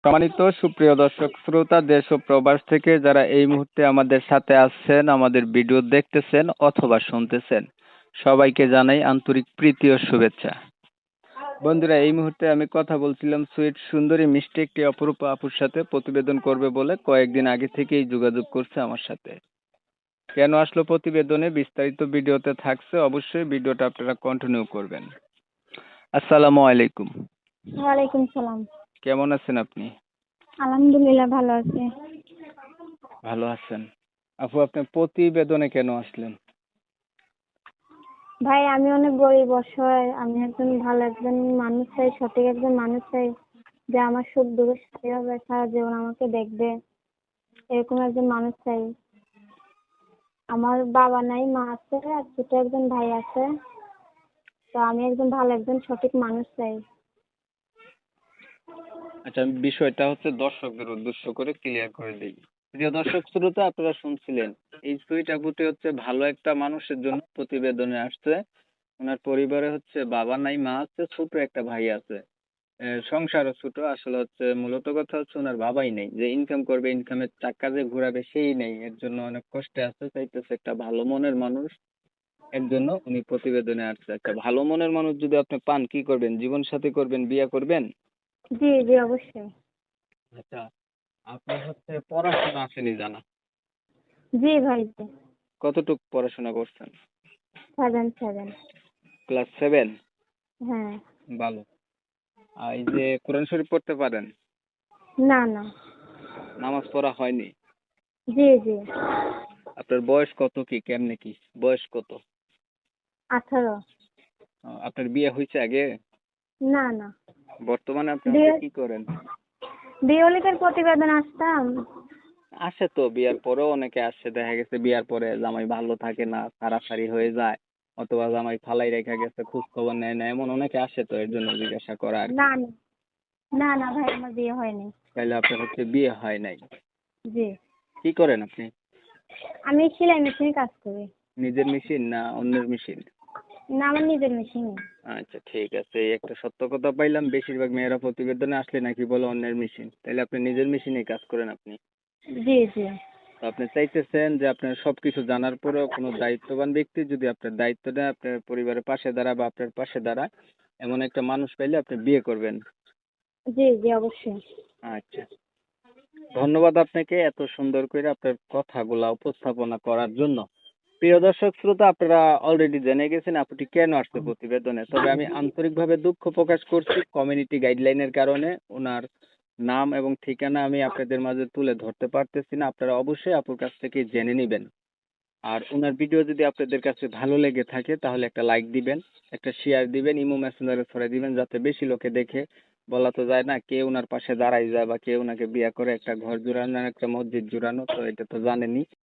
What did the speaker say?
সম্মানিত সুপ্রিয় দর্শক শ্রোতা দেশ ও প্রবাস থেকে যারা এই মুহূর্তে আমাদের সাথে আছেন, আমাদের ভিডিও দেখতেছেন অথবা শুনতেছেন, সবাইকে জানাই আন্তরিক প্রীতি ও শুভেচ্ছা। বন্ধুরা, এই মুহূর্তে আমি কথা বলছিলাম সুইট সুন্দরী মিষ্টি একটি অপরূপা আপুর সাথে, প্রতিবেদন করবে বলে কয়েকদিন আগে থেকেই যোগাযোগ করছে আমার সাথে। কেন আসলো প্রতিবেদনে বিস্তারিত ভিডিওতে থাকছে, অবশ্যই ভিডিওটা আপনারা কন্টিনিউ করবেন। আসসালামু আলাইকুম। ওয়ালাইকুম সালাম। কেমন আছেন আপনি? আলহামদুলিল্লাহ ভালো আছি। ভালো আছেন। আপু, আপনি প্রতিবেদনে কেন আসলেন? ভাই আমি অনেক গরিব অসহায়, আমি একজন মানুষ চাই, সঠিক একজন মানুষ চাই যে আমার সুখ দুঃখের সাথে হবে, সারা জীবন আমাকে দেখবে, এরকম একজন মানুষ চাই। আমার বাবা নাই, মা আছে আর ছোট একজন ভাই আছে। তো আমি একজন সঠিক মানুষ চাই। আচ্ছা, বিষয়টা হচ্ছে দর্শকদের উদ্দেশ্য করে ক্লিয়ার করে দিই। প্রিয় দর্শক শ্রোতা, আপনারা শুনছিলেন এই সুইট আপুটি হচ্ছে ভালো একটা মানুষের জন্য প্রতিবেদনে আসছে। ওনার পরিবারে হচ্ছে বাবা নাই, মা আছে, ছোট একটা ভাই আছে। সংসারও ছোট। আসলে হচ্ছে মূলত কথা হচ্ছে ওনার বাবাই নেই, যে ইনকাম করবে, ইনকামের টাকা যে ঘুরাবে সেই নেই। এর জন্য অনেক কষ্টে আছে, চাইতেছে একটা ভালো মনের মানুষ। এর জন্য উনি প্রতিবেদনে আসছে। একটা ভালো মনের মানুষ যদি আপনি পান, কি করবেন? জীবন সাথী করবেন, বিয়ে করবেন? জি জি অবশ্যই। আচ্ছা, আপনার হচ্ছে পড়াশোনা আসেনি জানা? জি ভাই জি। কতটুকু পড়াশোনা করছেন? 7 ক্লাস 7? হ্যাঁ। ভালো। আর এই যে কোরআন শরীফ পড়তে পারেন? না না। নামাজ পড়া হয়নি? জি জি। আপনার বয়স কত, কি কেমনে কি বয়স কত? 18। আপনার বিয়ে হয়েছে আগে? না না। বর্তমানে আপনি হচ্ছে বিয়ে কি করেন? বিয়লিকের প্রতিবেদন আসতাম। আসে তো, বিয়ার পরেও অনেকে আসে, দেখা গেছে বিয়ার পরে জামাই ভালো থাকে না, সারাসারি হয়ে যায়, অথবা জামাই ফালাই রেখে গেছে, খোঁজ খবর নেয় না, এমন অনেকে আসে। তো এর জন্য জিজ্ঞাসা করা আর না কি। না। না না ভাই আমার বিয়ে হয়নি। তাইলে আপনার হচ্ছে বিয়ে হয় নাই? জি। কি করেন আপনি? আমি সেলাই মেশিনে কাজ করি। নিজের মেশিন না অন্যের মেশিন? না আমার নিজের মেশিনে। আচ্ছা, ঠিক আছে। এই একটা সত্য কথা পাইলাম, বেশিরভাগ মেয়েরা প্রতিবেদনে আসলে নাকি বলে অন্যের মেশিন। তাহলে আপনি নিজের মেশিনে কাজ করেন আপনি? জি জি। তো আপনি চাইতেছেন যে আপনার সবকিছু জানার পরেও কোনো দায়িত্ববান ব্যক্তি যদি আপনার দায়িত্ব নেয়, আপনার পরিবারের পাশে দাঁড়া বা আপনার পাশে দাঁড়ায়, এমন একটা মানুষ পাইলে আপনি বিয়ে করবেন। জি জি অবশ্যই। আচ্ছা, ধন্যবাদ আপনাকে এত সুন্দর করে আপনার কথাগুলা উপস্থাপনা করার জন্য। প্রিয় দর্শক শ্রোতা, আপনারা অলরেডি জেনে গেছেন আপুটি কেন আসছে প্রতিবেদনে। তবে আমি আন্তরিকভাবে দুঃখ প্রকাশ করছি, কমিউনিটি গাইডলাইনের কারণে ওনার নাম এবং ঠিকানা আমি আপনাদের মাঝে তুলে ধরতে পারতেছি না। আপনারা অবশ্যই আপুর কাছ থেকে জেনে নেবেন। আর ওনার ভিডিও যদি আপনাদের কাছে ভালো লেগে থাকে তাহলে একটা লাইক দিবেন, একটা শেয়ার দিবেন, ইমো মেসেঞ্জারে ছড়াই দিবেন, যাতে বেশি লোকে দেখে। বলা তো যায় না কে ওনার পাশে দাঁড়াই যায় বা কে ওনাকে বিয়ে করে, একটা ঘর জুড়ানো একটা মসজিদ জুড়ানো, তো এটা তো জানেনই।